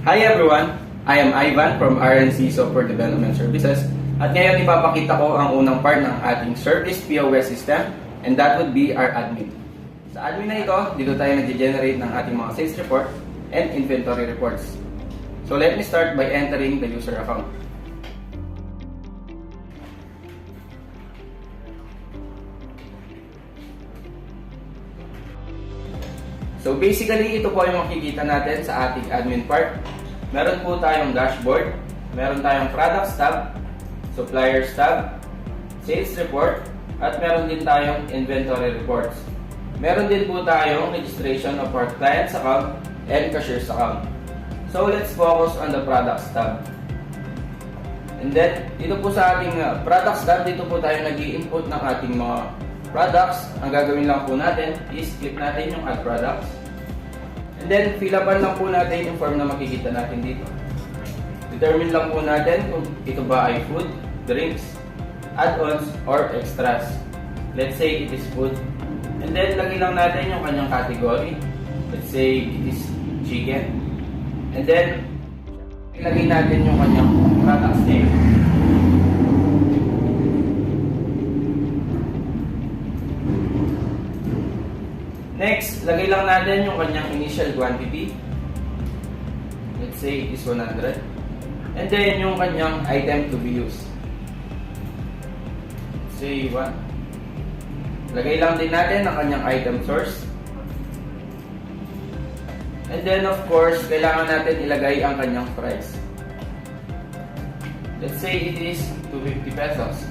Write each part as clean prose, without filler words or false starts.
Hi everyone! I am Ivan from RNC Software Development Services at ngayon ipapakita ko ang unang part ng ating service POS system and that would be our admin. Sa admin na ito, dito tayo nag-generate ng ating mga sales report and inventory reports. So let me start by entering the user account. So basically, ito po yung makikita natin sa ating admin part. Meron po tayong dashboard, meron tayong products tab, suppliers tab, sales report, at meron din tayong inventory reports. Meron din po tayong registration of our client's account and cashier's account. So let's focus on the products tab. And then, dito po sa ating products tab, dito po tayo nag-i-input ng ating mga products. Ang gagawin lang po natin is click natin yung add products. And then fill upan lang po natin yung form na makikita natin dito. Determine lang po natin kung ito ba ay food, drinks, add-ons, or extras. Let's say it is food. And then lagay lang natin yung kanyang category. Let's say it is chicken. And then ilagay natin yung kanyang products name. Next, lagay lang natin yung kanyang initial quantity. Let's say it is 100. And then yung kanyang item to be used. Let's say 1. Lagay lang din natin ang kanyang item source. And then of course, kailangan natin ilagay ang kanyang price. Let's say it is 250 pesos.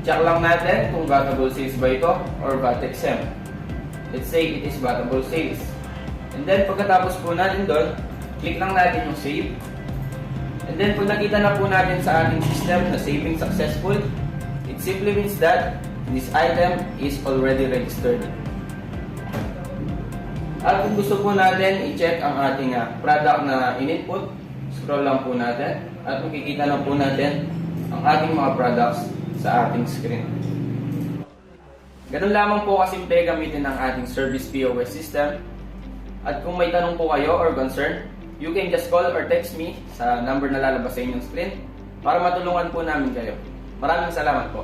Check lang natin kung vatable sales ba ito or VAT exempt. Let's say it is vatable sales. And then pagkatapos po natin doon, click lang natin yung save. And then pag nakita na po natin sa ating system na saving successful, it simply means that this item is already registered. At kung gusto po natin i-check ang ating product na in-input, scroll lang po natin at makikita na po natin ang ating mga products sa ating screen. Ganun lamang po kasimple gamitin ang ating service POS system. At kung may tanong po kayo or concern, you can just call or text me sa number na lalabas sa inyong screen para matulungan po namin kayo. Maraming salamat po.